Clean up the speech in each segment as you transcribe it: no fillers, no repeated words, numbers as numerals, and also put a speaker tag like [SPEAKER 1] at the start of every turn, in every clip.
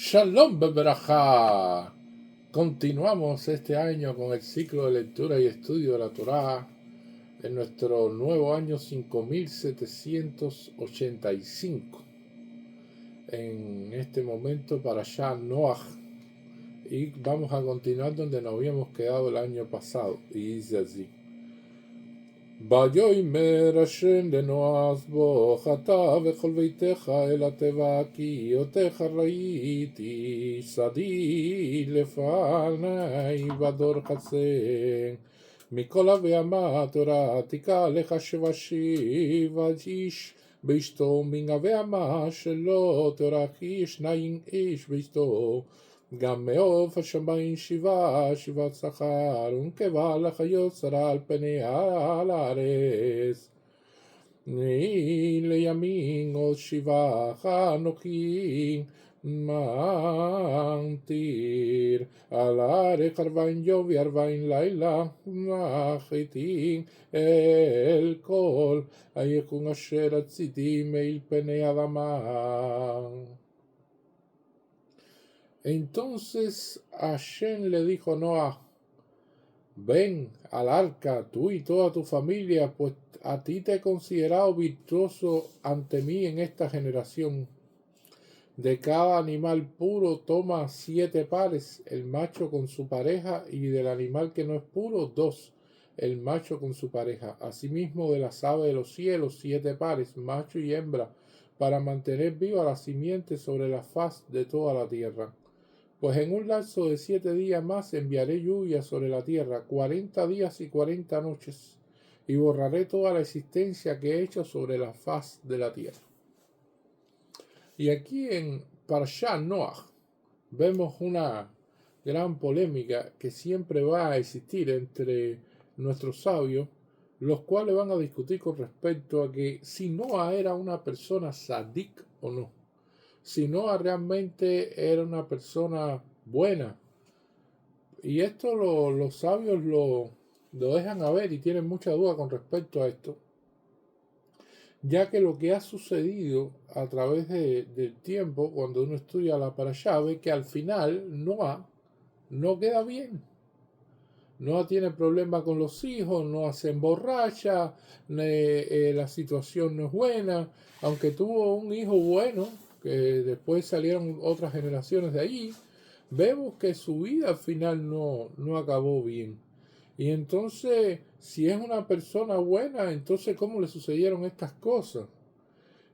[SPEAKER 1] Shalom Beberajá. Continuamos este año con el ciclo de lectura y estudio de la Torá en nuestro nuevo año 5785. En este momento para Shah Noach. Y vamos a continuar donde nos habíamos quedado el año pasado. Y dice así. ויאמר השם לנוח בוך אתה וכל ביתך אל התיבה כי אותך ראיתי שדי לפני בדור חצר מכל הבהמה התורה תקע לך שבע איש באשתו מן הבהמה שלא תורך שניים איש באשתו גם מעוף השמיים שבעה שכר ונקבה לחיות שרה על פני הארץ לימין עוד שבעה אנוכי ממטיר על הארץ 40 יום ו40 לילה מחיתי אל כל היקום אשר רציתי מעל פני האדמה. Entonces Hashem le dijo a Noah, ven al arca, tú y toda tu familia, pues a ti te he considerado virtuoso ante mí en esta generación. De cada animal puro toma 7 pares, el macho con su pareja, y del animal que no es puro, 2, el macho con su pareja. Asimismo de las aves de los cielos, 7 pares, macho y hembra, para mantener viva la simiente sobre la faz de toda la tierra. Pues en un lapso de 7 días más enviaré lluvia sobre la tierra, 40 días y 40 noches, y borraré toda la existencia que he hecho sobre la faz de la tierra. Y aquí en Parashá Noach vemos una gran polémica que siempre va a existir entre nuestros sabios, los cuales van a discutir con respecto a que si Noah era una persona sadik o no. Si Noah realmente era una persona buena. Y esto los sabios lo dejan a ver y tienen mucha duda con respecto a esto, ya que lo que ha sucedido a través del tiempo, cuando uno estudia la parashá, ve que al final Noah no queda bien. Noah tiene problemas con los hijos, Noah se emborracha, la situación no es buena, aunque tuvo un hijo bueno, que después salieron otras generaciones de allí, vemos que su vida al final no acabó bien. Y entonces, si es una persona buena, entonces ¿cómo le sucedieron estas cosas?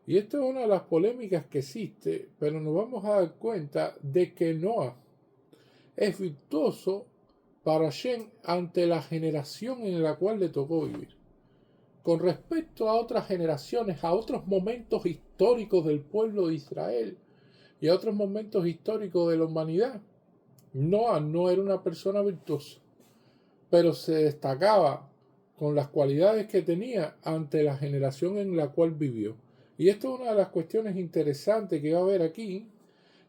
[SPEAKER 1] Y esto es una de las polémicas que existe, pero nos vamos a dar cuenta de que Noah es virtuoso para Hashem ante la generación en la cual le tocó vivir. Con respecto a otras generaciones, a otros momentos históricos del pueblo de Israel y a otros momentos históricos de la humanidad, Noah no era una persona virtuosa, pero se destacaba con las cualidades que tenía ante la generación en la cual vivió. Y esto es una de las cuestiones interesantes que va a haber aquí,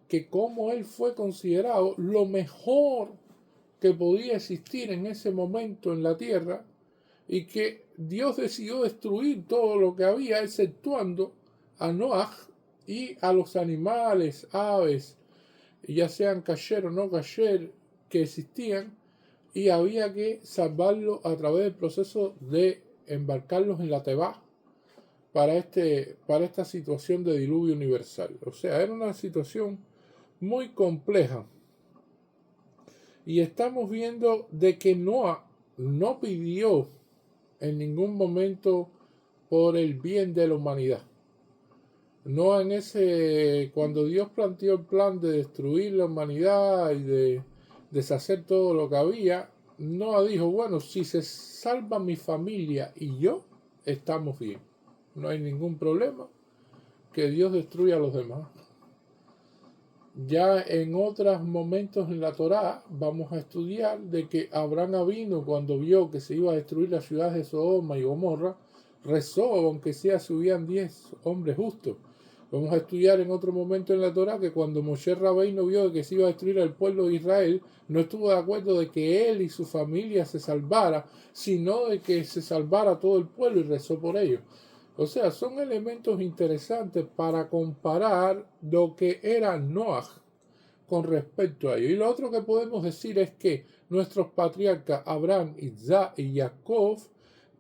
[SPEAKER 1] que como él fue considerado lo mejor que podía existir en ese momento en la tierra, y que Dios decidió destruir todo lo que había, exceptuando a Noach y a los animales, aves, ya sean kasher o no kasher, que existían, y había que salvarlo a través del proceso de embarcarlos en la Tebá para esta situación de diluvio universal. O sea, era una situación muy compleja. Y estamos viendo de que Noah no pidió en ningún momento por el bien de la humanidad. Noah cuando Dios planteó el plan de destruir la humanidad y de deshacer todo lo que había, Noah dijo, bueno, si se salva mi familia y yo, estamos bien. No hay ningún problema que Dios destruya a los demás. Ya en otros momentos en la Torá vamos a estudiar de que Abraham vino cuando vio que se iba a destruir las ciudades de Sodoma y Gomorra, rezó, aunque sea si hubieran 10 hombres justos. Vamos a estudiar en otro momento en la Torá que cuando Moshe Rabbeinu vio que se iba a destruir al pueblo de Israel, no estuvo de acuerdo de que él y su familia se salvara, sino de que se salvara todo el pueblo y rezó por ellos. O sea, son elementos interesantes para comparar lo que era Noach con respecto a ello. Y lo otro que podemos decir es que nuestros patriarcas Abraham, Isaac y Jacob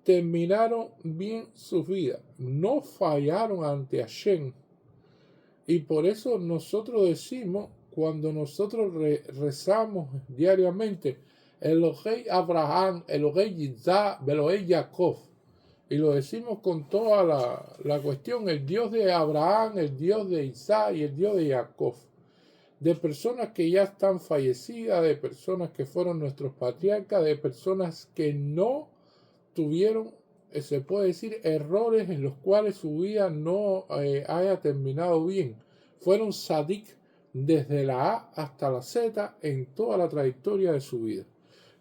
[SPEAKER 1] terminaron bien sus vidas, no fallaron ante Hashem. Y por eso nosotros decimos, cuando nosotros rezamos diariamente, Elohei Abraham, Elohei Isaac, Elohei Jacob, y lo decimos con toda la cuestión, el Dios de Abraham, el Dios de Isaac y el Dios de Jacob, de personas que ya están fallecidas, de personas que fueron nuestros patriarcas, de personas que no tuvieron, se puede decir, errores en los cuales su vida no haya terminado bien. Fueron sadik desde la A hasta la Z en toda la trayectoria de su vida.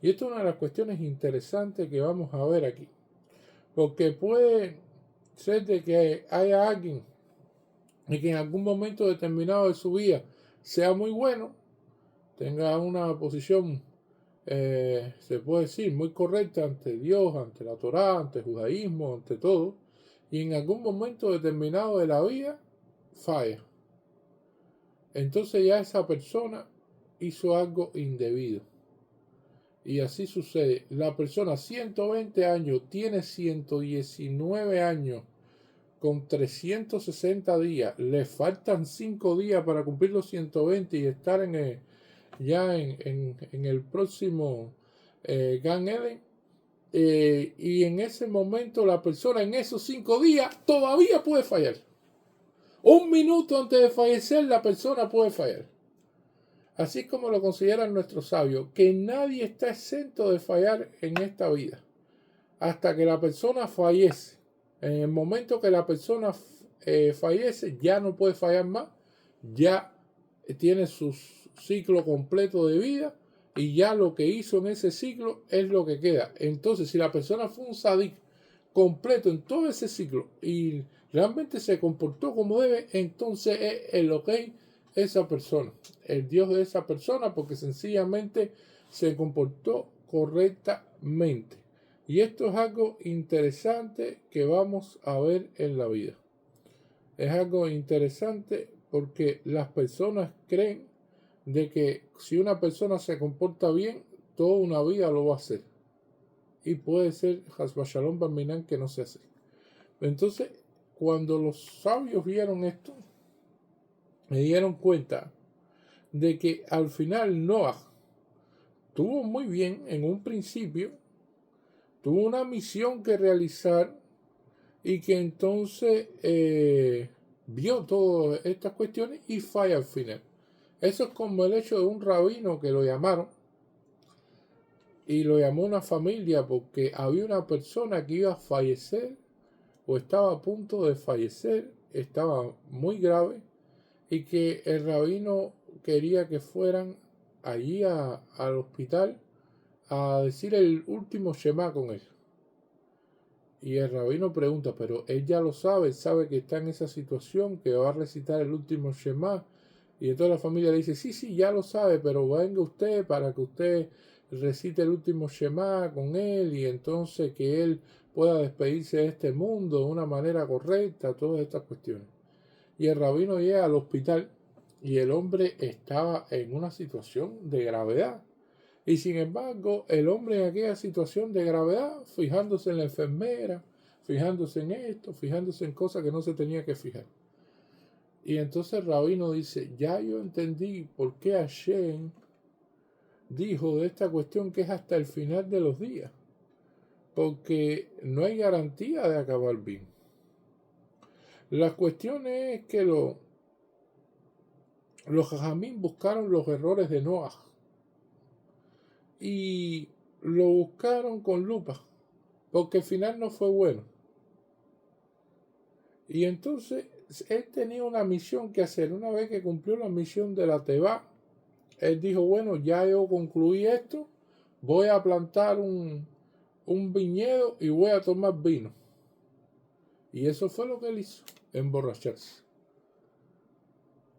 [SPEAKER 1] Y esto es una de las cuestiones interesantes que vamos a ver aquí. Porque puede ser de que haya alguien y que en algún momento determinado de su vida sea muy bueno, tenga una posición, se puede decir, muy correcta ante Dios, ante la Torá, ante el judaísmo, ante todo, y en algún momento determinado de la vida falla. Entonces ya esa persona hizo algo indebido. Y así sucede. La persona 120 años tiene 119 años con 360 días. Le faltan 5 días para cumplir los 120 y estar en el próximo Gan Eden. Y en ese momento la persona en esos 5 días todavía puede fallar. Un minuto antes de fallecer la persona puede fallar. Así como lo consideran nuestros sabios, que nadie está exento de fallar en esta vida. Hasta que la persona fallece. En el momento que la persona fallece, ya no puede fallar más. Ya tiene su ciclo completo de vida y ya lo que hizo en ese ciclo es lo que queda. Entonces, si la persona fue un sadik completo en todo ese ciclo y realmente se comportó como debe, entonces es el ok esa persona, el Dios de esa persona, porque sencillamente se comportó correctamente. Y esto es algo interesante que vamos a ver en la vida. Es algo interesante porque las personas creen de que si una persona se comporta bien, toda una vida lo va a hacer. Y puede ser Hasbashalom Barminan que no se hace. Entonces, cuando los sabios vieron esto, me dieron cuenta de que al final Noah tuvo muy bien en un principio, tuvo una misión que realizar y que entonces vio todas estas cuestiones y falla al final. Eso es como el hecho de un rabino que lo llamaron y lo llamó una familia porque había una persona que iba a fallecer o estaba a punto de fallecer, estaba muy grave y que el rabino quería que fueran allí al hospital a decir el último Shema con él. Y el rabino pregunta, pero él ya lo sabe que está en esa situación, que va a recitar el último Shema. Y entonces la familia le dice, sí, ya lo sabe, pero venga usted para que usted recite el último Shema con él y entonces que él pueda despedirse de este mundo de una manera correcta, todas estas cuestiones. Y el rabino llega al hospital y el hombre estaba en una situación de gravedad. Y sin embargo, el hombre en aquella situación de gravedad, fijándose en la enfermera, fijándose en esto, fijándose en cosas que no se tenía que fijar. Y entonces el rabino dice, ya yo entendí por qué Hashem dijo de esta cuestión que es hasta el final de los días. Porque no hay garantía de acabar bien. La cuestión es que los jajamín buscaron los errores de Noah y lo buscaron con lupa, porque al final no fue bueno. Y entonces él tenía una misión que hacer. Una vez que cumplió la misión de la Teba, él dijo, bueno, ya yo concluí esto, voy a plantar un viñedo y voy a tomar vino. Y eso fue lo que él hizo, emborracharse.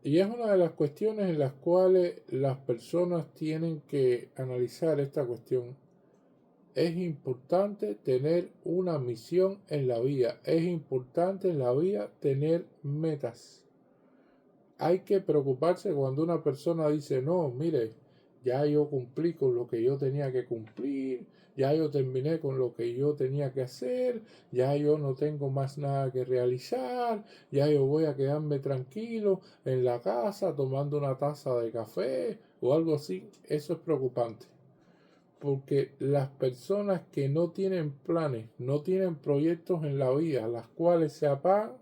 [SPEAKER 1] Y es una de las cuestiones en las cuales las personas tienen que analizar esta cuestión. Es importante tener una misión en la vida. Es importante en la vida tener metas. hay que preocuparse cuando una persona dice, no, mire, ya yo cumplí con lo que yo tenía que cumplir, ya yo terminé con lo que yo tenía que hacer, ya yo no tengo más nada que realizar, ya yo voy a quedarme tranquilo en la casa tomando una taza de café o algo así. Eso es preocupante, porque las personas que no tienen planes, no tienen proyectos en la vida, las cuales se apagan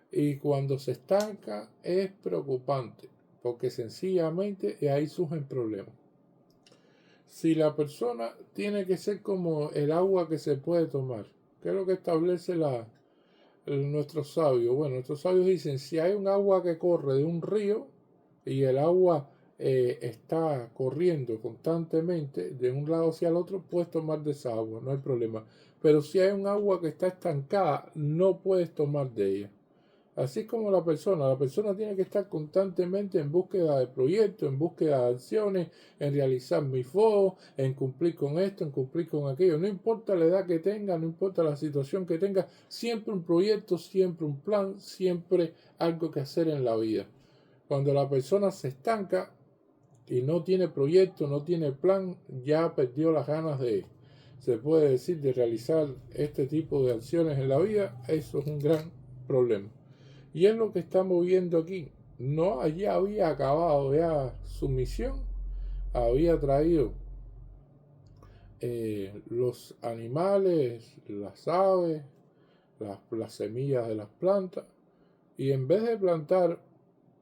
[SPEAKER 1] y cuando se estanca es preocupante, porque sencillamente ahí surgen problemas. Si la persona tiene que ser como el agua que se puede tomar, ¿qué es lo que establece nuestros sabios? Bueno, nuestros sabios dicen, si hay un agua que corre de un río y el agua está corriendo constantemente de un lado hacia el otro, puedes tomar de esa agua, no hay problema. Pero si hay un agua que está estancada, no puedes tomar de ella. Así como la persona tiene que estar constantemente en búsqueda de proyectos, en búsqueda de acciones, en realizar mis foros, en cumplir con esto, en cumplir con aquello. No importa la edad que tenga, no importa la situación que tenga, siempre un proyecto, siempre un plan, siempre algo que hacer en la vida. Cuando la persona se estanca y no tiene proyecto, no tiene plan, ya perdió las ganas se puede decir, de realizar este tipo de acciones en la vida. Eso es un gran problema. Y es lo que estamos viendo aquí. No, ya había acabado ya su misión, había traído los animales, las aves, las semillas de las plantas, y en vez de plantar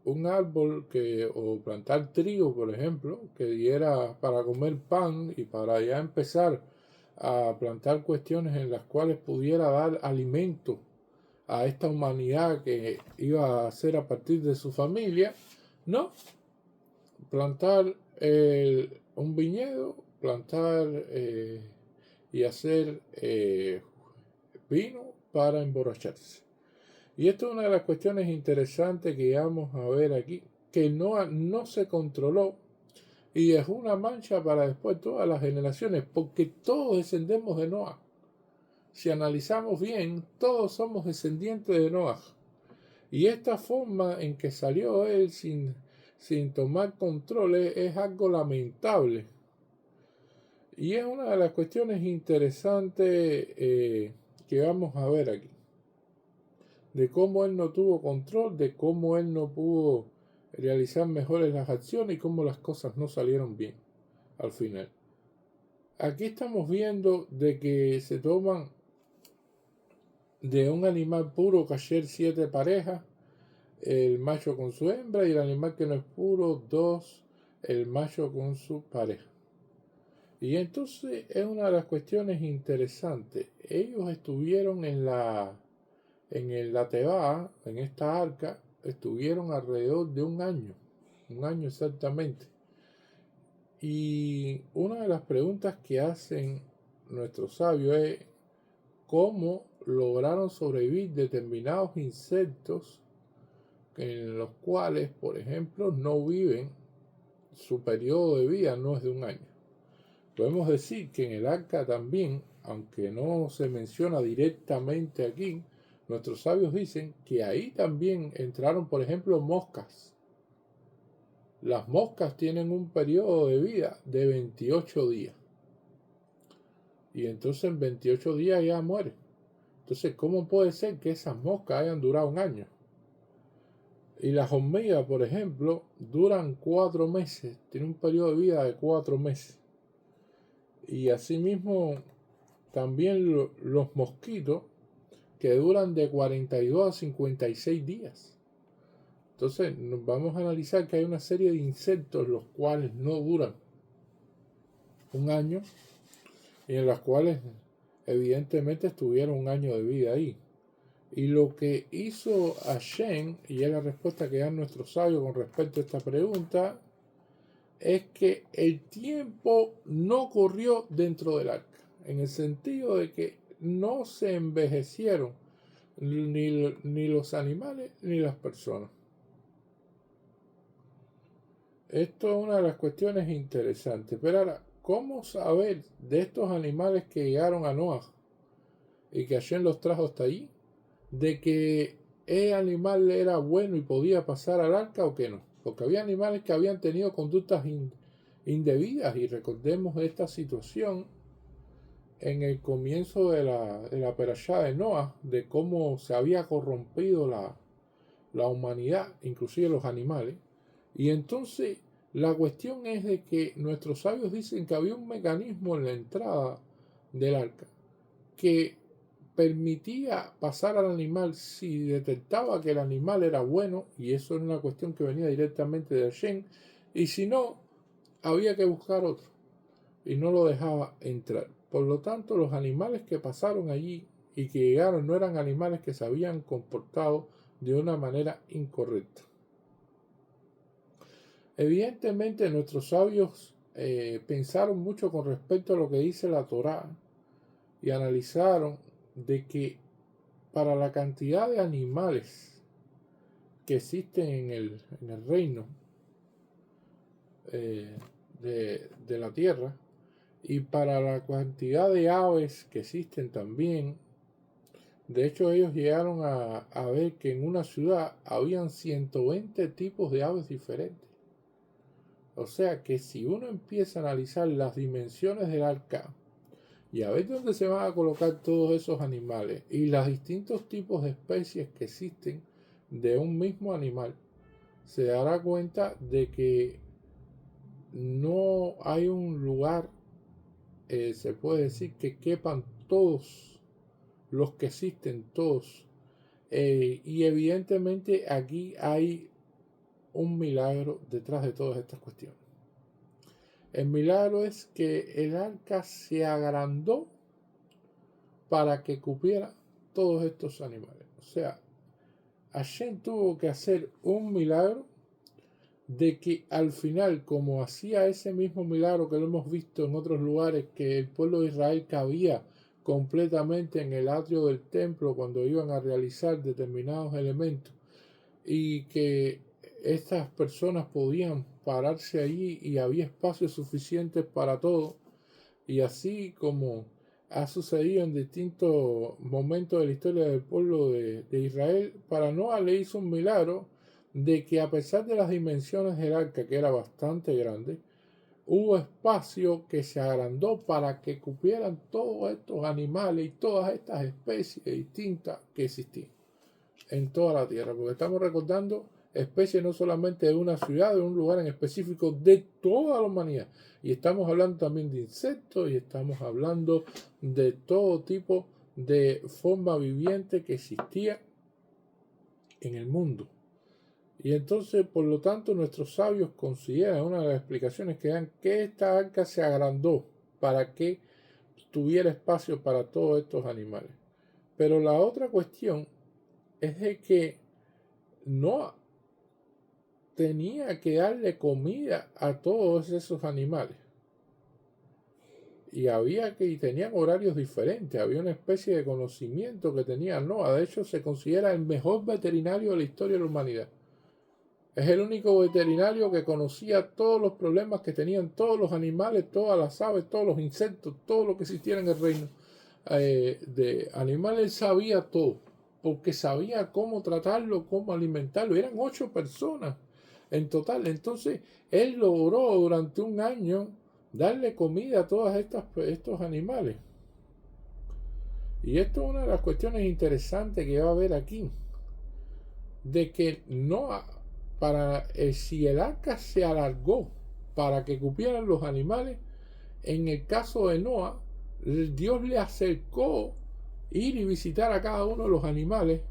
[SPEAKER 1] un árbol o plantar trigo, por ejemplo, que diera para comer pan y para ya empezar a plantar cuestiones en las cuales pudiera dar alimento a esta humanidad que iba a ser a partir de su familia, no, plantar un viñedo, plantar y hacer vino para emborracharse. Y esto es una de las cuestiones interesantes que vamos a ver aquí, que no se controló y dejó una mancha para después todas las generaciones, porque todos descendemos de Noah. Si analizamos bien, todos somos descendientes de Noah. Y esta forma en que salió él sin tomar control es algo lamentable. Y es una de las cuestiones interesantes que vamos a ver aquí. De cómo él no tuvo control, de cómo él no pudo realizar mejores las acciones y cómo las cosas no salieron bien al final. Aquí estamos viendo de que se toman de un animal puro cayer 7 parejas, el macho con su hembra, y el animal que no es puro, 2, el macho con su pareja. Y entonces es una de las cuestiones interesantes. Ellos estuvieron en la Tebá, en esta arca, estuvieron alrededor de un año exactamente. Y una de las preguntas que hacen nuestros sabios es cómo lograron sobrevivir determinados insectos en los cuales, por ejemplo, no viven, su periodo de vida no es de un año. Podemos decir que en el arca también, aunque no se menciona directamente aquí, nuestros sabios dicen que ahí también entraron, por ejemplo, moscas. Las moscas tienen un periodo de vida de 28 días. Y entonces en 28 días ya mueren. Entonces, ¿cómo puede ser que esas moscas hayan durado un año? Y las hormigas, por ejemplo, duran 4 meses, tienen un periodo de vida de 4 meses. Y asimismo, también los mosquitos, que duran de 42 a 56 días. Entonces, nos vamos a analizar que hay una serie de insectos los cuales no duran un año y en las cuales evidentemente estuvieron un año de vida ahí. Y lo que hizo Hashem, y es la respuesta que dan nuestros sabios con respecto a esta pregunta, es que el tiempo no corrió dentro del arca, en el sentido de que no se envejecieron ni los animales ni las personas. Esto es una de las cuestiones interesantes. Pero ahora, ¿cómo saber de estos animales que llegaron a Noah y que Hashem los trajo hasta allí? De que el animal era bueno y podía pasar al arca o que no. Porque había animales que habían tenido conductas indebidas, y recordemos esta situación en el comienzo de la perashá de Noah, de cómo se había corrompido la humanidad, inclusive los animales. Y entonces la cuestión es de que nuestros sabios dicen que había un mecanismo en la entrada del arca que permitía pasar al animal si detectaba que el animal era bueno, y eso era una cuestión que venía directamente de Hashem, y si no, había que buscar otro, y no lo dejaba entrar. Por lo tanto, los animales que pasaron allí y que llegaron no eran animales que se habían comportado de una manera incorrecta. Evidentemente, nuestros sabios pensaron mucho con respecto a lo que dice la Torá y analizaron de que para la cantidad de animales que existen en el reino de la tierra, y para la cantidad de aves que existen también, de hecho ellos llegaron a ver que en una ciudad habían 120 tipos de aves diferentes. O sea que si uno empieza a analizar las dimensiones del arca y a ver dónde se van a colocar todos esos animales y los distintos tipos de especies que existen de un mismo animal, se dará cuenta de que no hay un lugar, se puede decir, que quepan todos los que existen, todos. Y evidentemente aquí hay un milagro detrás de todas estas cuestiones. El milagro es que el arca se agrandó para que cupiera todos estos animales. O sea, Hashem tuvo que hacer un milagro de que al final, como hacía ese mismo milagro que lo hemos visto en otros lugares, que el pueblo de Israel cabía completamente en el atrio del templo cuando iban a realizar determinados elementos, y que estas personas podían pararse allí y había espacio suficiente para todo, y así como ha sucedido en distintos momentos de la historia del pueblo de Israel, para Noah le hizo un milagro de que a pesar de las dimensiones del arca, que era bastante grande, hubo espacio que se agrandó para que cupieran todos estos animales y todas estas especies distintas que existían en toda la tierra, porque estamos recordando especies no solamente de una ciudad, de un lugar en específico, de toda la humanidad. Y estamos hablando también de insectos y estamos hablando de todo tipo de forma viviente que existía en el mundo. Y entonces, por lo tanto, nuestros sabios consideran, una de las explicaciones que dan, que esta arca se agrandó para que tuviera espacio para todos estos animales. Pero la otra cuestión es de que no tenía que darle comida a todos esos animales. Y tenían horarios diferentes, había una especie de conocimiento que tenía Noah. De hecho, se considera el mejor veterinario de la historia de la humanidad. Es el único veterinario que conocía todos los problemas que tenían todos los animales, todas las aves, todos los insectos, todo lo que existiera en el reino de animales. Él sabía todo, porque sabía cómo tratarlo, cómo alimentarlo. Eran 8 personas en total. Entonces, él logró durante un año darle comida a todos estos animales. Y esto es una de las cuestiones interesantes que va a haber aquí, de que no si el arca se alargó para que cupieran los animales, en el caso de Noah, Dios le acercó ir y visitar a cada uno de los animales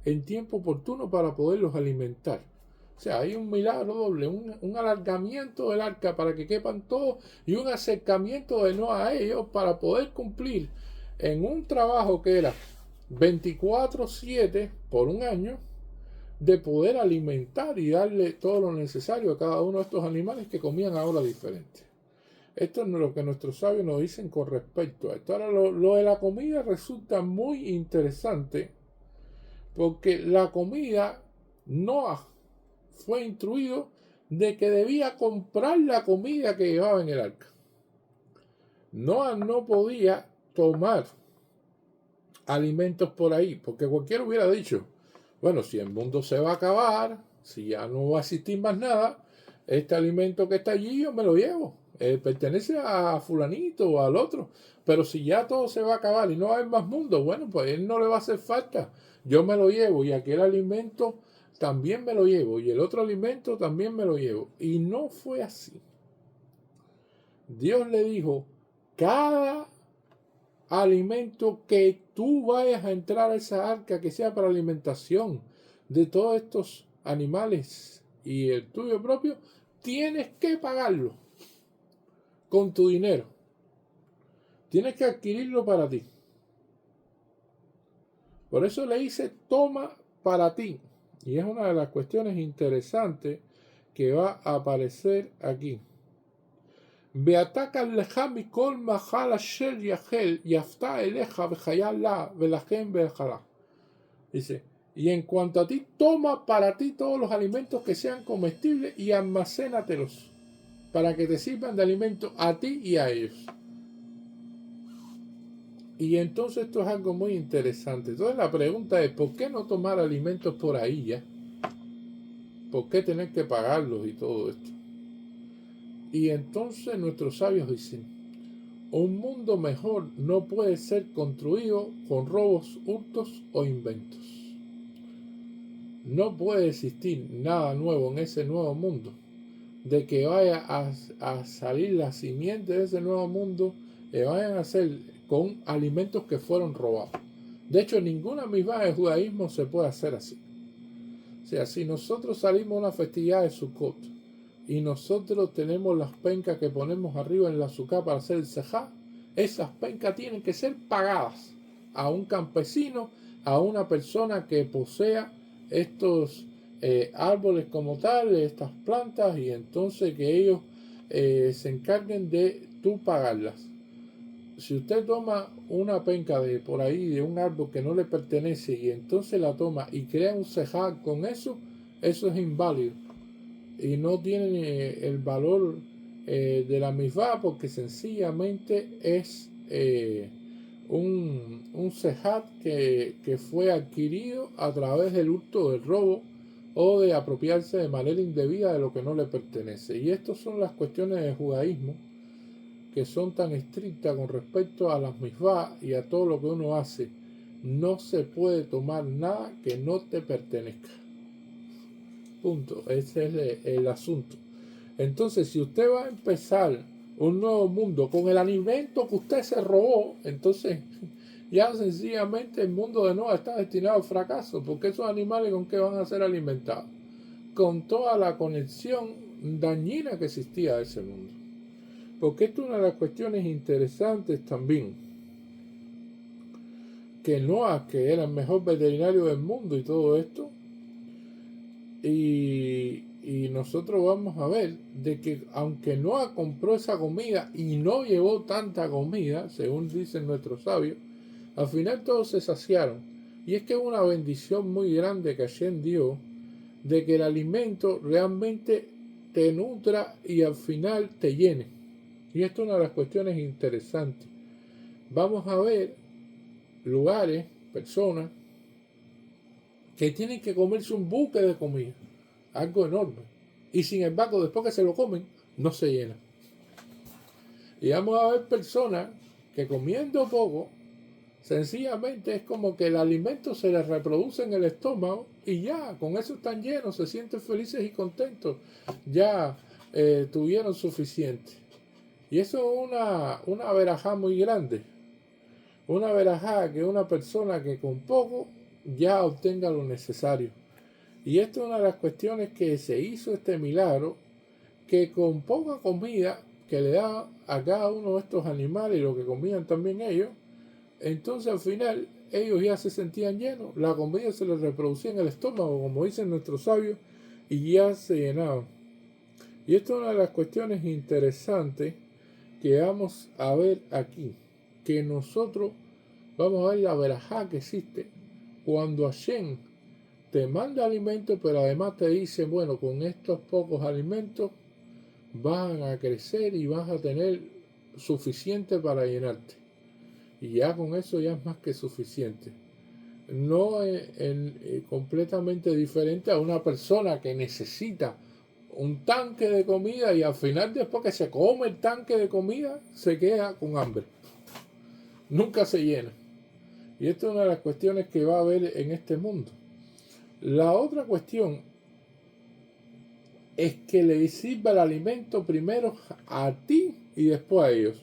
[SPEAKER 1] en tiempo oportuno para poderlos alimentar. O sea, hay un milagro doble, un alargamiento del arca para que quepan todos y un acercamiento de Noah a ellos para poder cumplir en un trabajo que era 24/7 por un año, de poder alimentar y darle todo lo necesario a cada uno de estos animales que comían a horas diferentes. Esto es lo que nuestros sabios nos dicen con respecto a esto. Ahora, lo de la comida resulta muy interesante, porque la comida, Noah fue instruido de que debía comprar la comida que llevaba en el arca. Noah no podía tomar alimentos por ahí, porque cualquiera hubiera dicho, Bueno, si el mundo se va a acabar, si ya no va a existir más nada, este alimento que está allí yo me lo llevo. Pertenece a fulanito o al otro. Pero si ya todo se va a acabar y no hay más mundo, bueno, pues él no le va a hacer falta. Yo me lo llevo y aquel alimento también me lo llevo y el otro alimento también me lo llevo. Y no fue así. Dios le dijo, cada alimento que tú vayas a entrar a esa arca, que sea para alimentación de todos estos animales y el tuyo propio, tienes que pagarlo con tu dinero. Tienes que adquirirlo para ti. Por eso le dice, toma para ti. Y es una de las cuestiones interesantes que va a aparecer aquí. ואתה לך מכל מאכל אשר יאכל, יפתה אליך וחיה לה, ולכן ואכלה. Dice, y en cuanto a ti, toma para ti todos los alimentos que sean comestibles y almacénatelos, para que te sirvan de alimento a ti y a ellos. Y entonces esto es algo muy interesante. Entonces la pregunta es, ¿por qué no tomar alimentos por ahí ya? ¿Por qué tener que pagarlos y todo esto? Y entonces nuestros sabios dicen, un mundo mejor no puede ser construido con robos, hurtos o inventos. No puede existir nada nuevo en ese nuevo mundo, de que vaya a salir la simiente de ese nuevo mundo, que vayan a ser con alimentos que fueron robados. De hecho, ninguna misma de judaísmo se puede hacer así. O sea, si nosotros salimos a una festividad de Sukkot y nosotros tenemos las pencas que ponemos arriba en la azúcar para hacer el sejá, esas pencas tienen que ser pagadas a un campesino, a una persona que posea estos árboles como tal, estas plantas, y entonces que ellos se encarguen de tú pagarlas. Si usted toma una penca de por ahí, de un árbol que no le pertenece, y entonces la toma y crea un sejá con eso, eso es inválido y no tiene el valor de la misvá, porque sencillamente es un sejat que fue adquirido a través del hurto, del robo o de apropiarse de manera indebida de lo que no le pertenece. Y estas son las cuestiones del judaísmo que son tan estrictas con respecto a las misvá y a todo lo que uno hace. No se puede tomar nada que no te pertenezca. Punto. Ese es el asunto. Entonces, si usted va a empezar un nuevo mundo con el alimento que usted se robó, entonces ya sencillamente el mundo de Noah está destinado al fracaso, porque esos animales con qué van a ser alimentados, con toda la conexión dañina que existía de ese mundo. Porque esto es una de las cuestiones interesantes también, que Noah, que era el mejor veterinario del mundo y todo esto, y nosotros vamos a ver de que aunque Noah compró esa comida y no llevó tanta comida, según dicen nuestros sabios, al final todos se saciaron. Y es que es una bendición muy grande que Hashem dio, de que el alimento realmente te nutra y al final te llene. Y esto es una de las cuestiones interesantes. Vamos a ver lugares, personas, que tienen que comerse un buque de comida, algo enorme, y sin embargo después que se lo comen no se llenan. Y vamos a ver personas que comiendo poco, sencillamente es como que el alimento se les reproduce en el estómago y ya, con eso están llenos, se sienten felices y contentos, ya tuvieron suficiente. Y eso es una verajá muy grande, una verajá que una persona que con poco ya obtenga lo necesario. Y esto es una de las cuestiones que se hizo este milagro, que con poca comida que le da a cada uno de estos animales y lo que comían también ellos, entonces al final ellos ya se sentían llenos, la comida se les reproducía en el estómago, como dicen nuestros sabios, y ya se llenaban. Y esto es una de las cuestiones interesantes que vamos a ver aquí, que nosotros vamos a ver la verajá que existe cuando Hashem te manda alimentos, pero además te dice, bueno, con estos pocos alimentos van a crecer y vas a tener suficiente para llenarte. Y ya con eso ya es más que suficiente. no es completamente diferente a una persona que necesita un tanque de comida y al final, después que se come el tanque de comida, se queda con hambre. Nunca se llena. Y esto es una de las cuestiones que va a haber en este mundo. La otra cuestión es que le sirva el alimento primero a ti y después a ellos.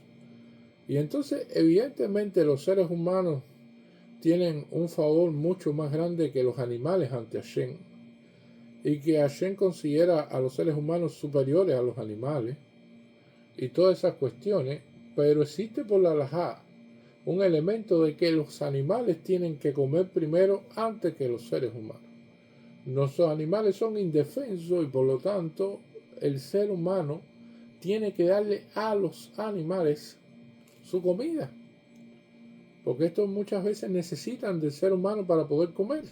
[SPEAKER 1] Y entonces, evidentemente, los seres humanos tienen un favor mucho más grande que los animales ante Hashem. Y que Hashem considera a los seres humanos superiores a los animales. Y todas esas cuestiones. Pero existe por la halajá un elemento de que los animales tienen que comer primero antes que los seres humanos. Nuestros animales son indefensos y por lo tanto el ser humano tiene que darle a los animales su comida. Porque estos muchas veces necesitan del ser humano para poder comer.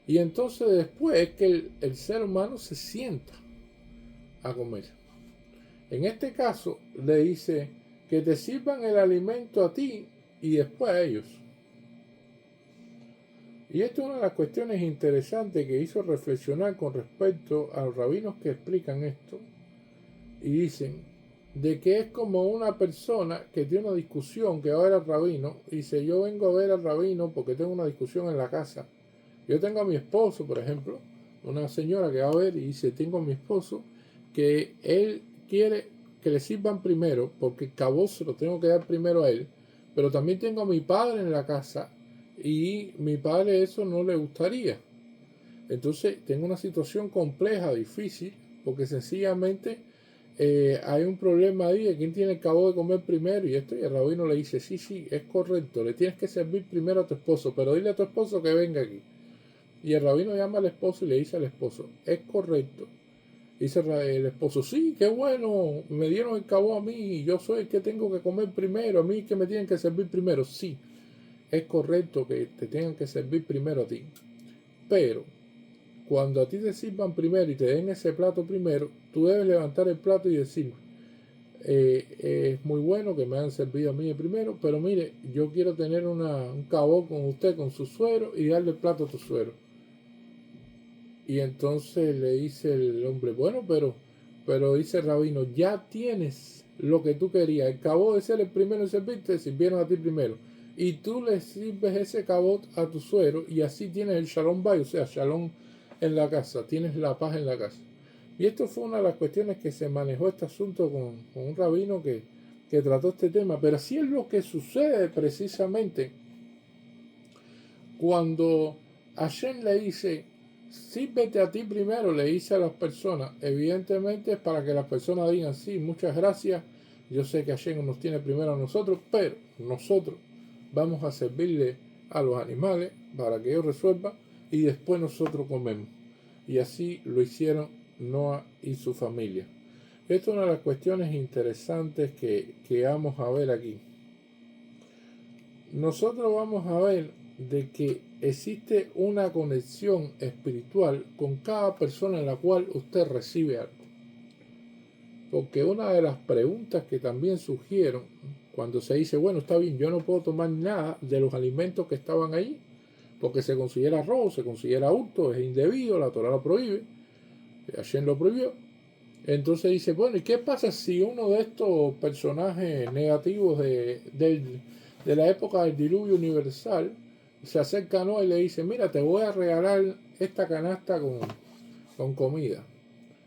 [SPEAKER 1] Y entonces después es que el ser humano se sienta a comer. En este caso le dice que te sirvan el alimento a ti y después a ellos. Y esto es una de las cuestiones interesantes que hizo reflexionar con respecto a los rabinos que explican esto. Y dicen de que es como una persona que tiene una discusión, que va a ver al rabino, y dice, yo vengo a ver al rabino porque tengo una discusión en la casa. Yo tengo a mi esposo, por ejemplo, una señora que va a ver y dice, tengo a mi esposo, que él quiere que le sirvan primero, porque el cabo se lo tengo que dar primero a él, pero también tengo a mi padre en la casa, y mi padre eso no le gustaría. Entonces tengo una situación compleja, difícil, porque sencillamente hay un problema ahí de quién tiene el cabo de comer primero y esto, y el rabino le dice, sí, es correcto, le tienes que servir primero a tu esposo, pero dile a tu esposo que venga aquí. Y el rabino llama al esposo y le dice al esposo, es correcto. Dice el esposo, sí, qué bueno, me dieron el cabo a mí, yo soy el que tengo que comer primero, a mí que me tienen que servir primero. Sí, es correcto que te tengan que servir primero a ti. Pero cuando a ti te sirvan primero y te den ese plato primero, tú debes levantar el plato y decir, es muy bueno que me hayan servido a mí primero, pero mire, yo quiero tener un cabo con usted, con su suero, y darle el plato a tu suero. Y entonces le dice el hombre, bueno, pero dice el rabino, ya tienes lo que tú querías. El cabot de ser el primero en servirte, te sirvieron a ti primero. Y tú le sirves ese cabot a tu suero y así tienes el shalom bay, o sea, shalom en la casa, tienes la paz en la casa. Y esto fue una de las cuestiones que se manejó este asunto con un rabino que trató este tema. Pero así es lo que sucede precisamente cuando Hashem le dice, sírvete a ti primero, le dice a las personas. Evidentemente es para que las personas digan, sí, muchas gracias, yo sé que Hashem nos tiene primero a nosotros, pero nosotros vamos a servirle a los animales para que ellos resuelvan y después nosotros comemos. Y así lo hicieron Noah y su familia. Esta es una de las cuestiones interesantes que vamos a ver aquí. Nosotros vamos a ver de que existe una conexión espiritual con cada persona en la cual usted recibe algo. Porque una de las preguntas que también surgieron cuando se dice, bueno, está bien, yo no puedo tomar nada de los alimentos que estaban ahí, porque se considera robo, se considera hurto, es indebido, la Torah lo prohíbe, Hashem lo prohibió. Entonces dice, bueno, ¿y qué pasa si uno de estos personajes negativos de la época del diluvio universal se acerca a Noah y le dice, mira, te voy a regalar esta canasta con comida?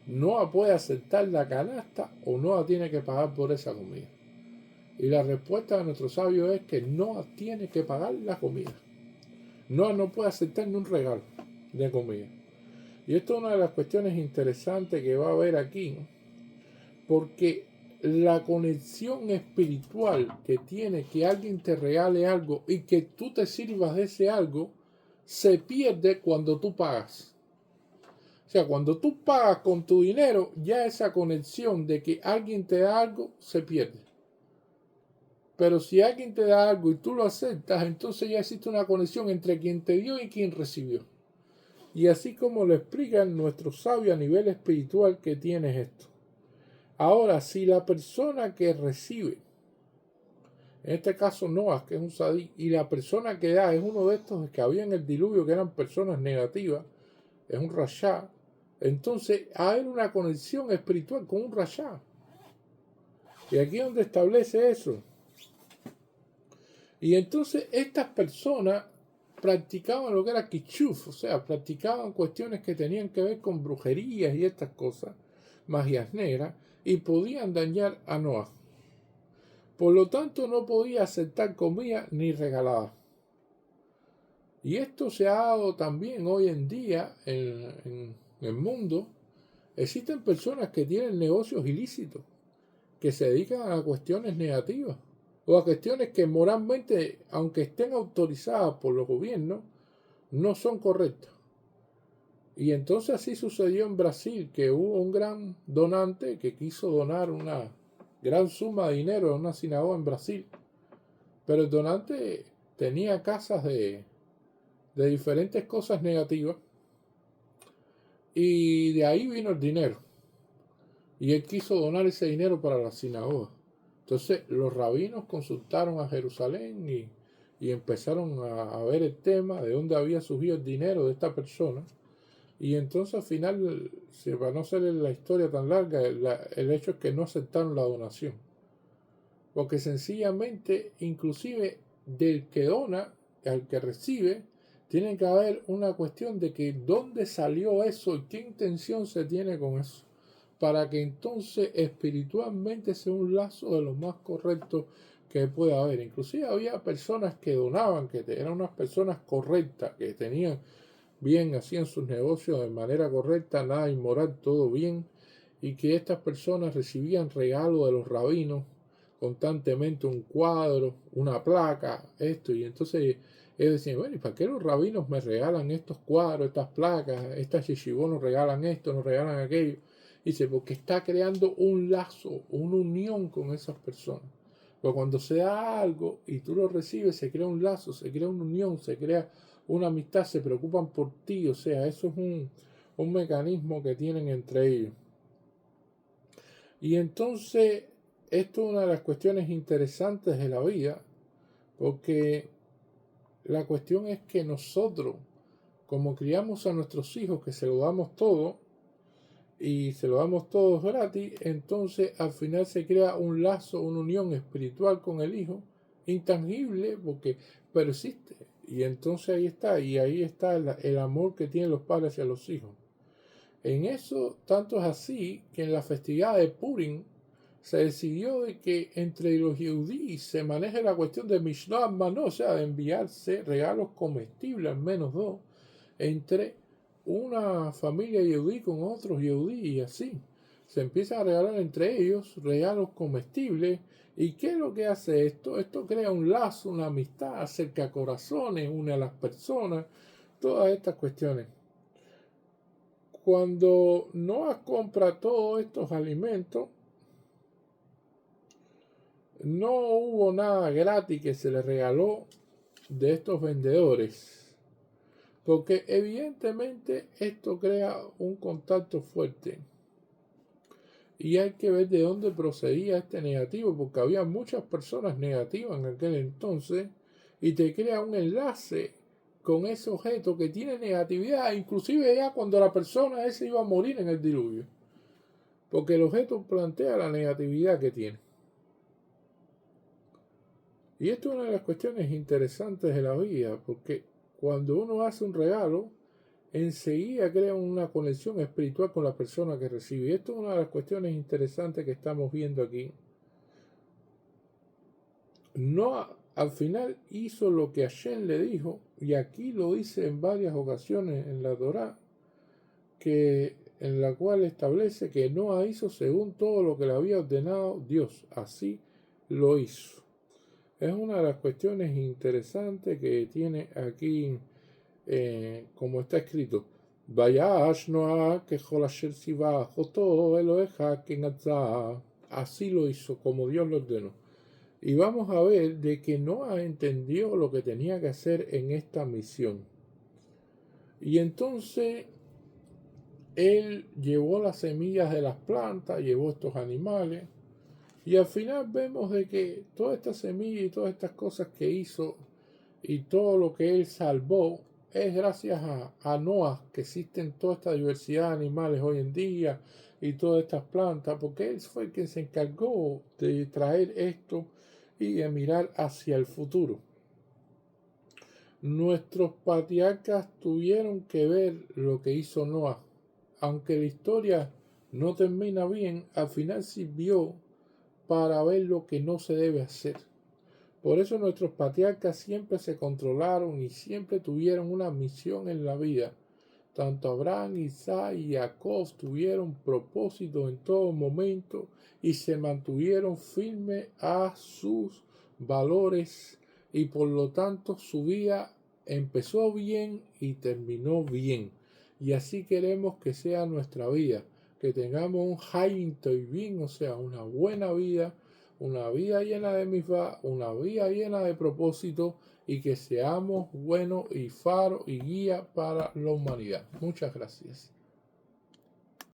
[SPEAKER 1] Noah puede aceptar la canasta o Noah tiene que pagar por esa comida. Y la respuesta de nuestro sabio es que Noah tiene que pagar la comida. Noah no puede aceptar ni un regalo de comida. Y esto es una de las cuestiones interesantes que va a haber aquí, porque la conexión espiritual que tiene que alguien te regale algo y que tú te sirvas de ese algo, se pierde cuando tú pagas. O sea, cuando tú pagas con tu dinero, ya esa conexión de que alguien te da algo se pierde. Pero si alguien te da algo y tú lo aceptas, entonces ya existe una conexión entre quien te dio y quien recibió. Y así como lo explican nuestros sabios a nivel espiritual que tienes esto. Ahora, si la persona que recibe En este caso Noah, que es un sadí, y la persona que da es uno de estos que había en el diluvio, que eran personas negativas, es un rashá. Entonces hay una conexión espiritual con un rashá. Y aquí es donde establece eso. Y entonces estas personas practicaban lo que era kichuf, o sea, practicaban cuestiones que tenían que ver con brujerías y estas cosas, magias negras, y podían dañar a Noah. Por lo tanto, no podía aceptar comida ni regalada. Y esto se ha dado también hoy en día en el mundo. Existen personas que tienen negocios ilícitos, que se dedican a cuestiones negativas o a cuestiones que moralmente, aunque estén autorizadas por los gobiernos, no son correctas. Y entonces así sucedió en Brasil, que hubo un gran donante que quiso donar una gran suma de dinero a una sinagoga en Brasil, pero el donante tenía casas de diferentes cosas negativas y de ahí vino el dinero. Y él quiso donar ese dinero para la sinagoga. Entonces los rabinos consultaron a Jerusalén y empezaron a ver el tema de dónde había surgido el dinero de esta persona. Y entonces al final, para no ser la historia tan larga, el hecho es que no aceptaron la donación. Porque sencillamente, inclusive del que dona al que recibe, tiene que haber una cuestión de que dónde salió eso y qué intención se tiene con eso, para que entonces espiritualmente sea un lazo de lo más correcto que pueda haber. Inclusive había personas que donaban, que eran unas personas correctas, que tenían bien, hacían sus negocios de manera correcta, nada inmoral, todo bien, y que estas personas recibían regalos de los rabinos constantemente, un cuadro, una placa, esto, y entonces ellos decían, bueno, ¿y para qué los rabinos me regalan estos cuadros, estas placas, estas yeshivot nos regalan esto, nos regalan aquello? Dice, porque está creando un lazo, una unión con esas personas. Pero cuando se da algo y tú lo recibes, se crea un lazo, se crea una unión, se crea una amistad, se preocupan por ti, o sea, eso es un mecanismo que tienen entre ellos. Y entonces, esto es una de las cuestiones interesantes de la vida, porque la cuestión es que nosotros, como criamos a nuestros hijos, que se lo damos todo, y se lo damos todos gratis, entonces al final se crea un lazo, una unión espiritual con el hijo, intangible, porque persiste. Y entonces ahí está el amor que tienen los padres hacia los hijos. En eso, tanto es así que en la festividad de Purim se decidió de que entre los yehudíes se maneje la cuestión de Mishnah Mano, o sea, de enviarse regalos comestibles, al menos dos, entre una familia yehudí con otros yehudí y así. Se empieza a regalar entre ellos regalos comestibles. ¿Y qué es lo que hace esto? Esto crea un lazo, una amistad, acerca corazones, une a las personas, todas estas cuestiones. Cuando Noah compra todos estos alimentos, no hubo nada gratis que se le regaló de estos vendedores, porque evidentemente esto crea un contacto fuerte. Y hay que ver de dónde procedía este negativo, porque había muchas personas negativas en aquel entonces, y te crea un enlace con ese objeto que tiene negatividad, inclusive ya cuando la persona esa iba a morir en el diluvio. Porque el objeto plantea la negatividad que tiene. Y esto es una de las cuestiones interesantes de la vida, porque cuando uno hace un regalo, enseguida crea una conexión espiritual con la persona que recibe. Y esto es una de las cuestiones interesantes que estamos viendo aquí. No, al final hizo lo que Hashem le dijo, y aquí lo dice en varias ocasiones en la Torá, en la cual establece que Noah hizo según todo lo que le había ordenado Dios. Así lo hizo. Es una de las cuestiones interesantes que tiene aquí, como está escrito. Así lo hizo, como Dios lo ordenó. Y vamos a ver de que Noah entendió lo que tenía que hacer en esta misión. Y entonces él llevó las semillas de las plantas, llevó estos animales, Y al final vemos de que toda esta semilla y todas estas cosas que hizo y todo lo que él salvó es gracias a Noah que existen toda esta diversidad de animales hoy en día y todas estas plantas, porque él fue el que se encargó de traer esto y de mirar hacia el futuro. Nuestros patriarcas tuvieron que ver lo que hizo Noah. Aunque la historia no termina bien, al final sirvió para ver lo que no se debe hacer. Por eso nuestros patriarcas siempre se controlaron y siempre tuvieron una misión en la vida. Tanto Abraham, Isaac y Jacob tuvieron propósito en todo momento y se mantuvieron firmes a sus valores y por lo tanto su vida empezó bien y terminó bien. Y así queremos que sea nuestra vida, que tengamos un high bien, o sea, una vida llena de misma, una vida llena de propósito y que seamos buenos y faro y guía para la humanidad. Muchas gracias.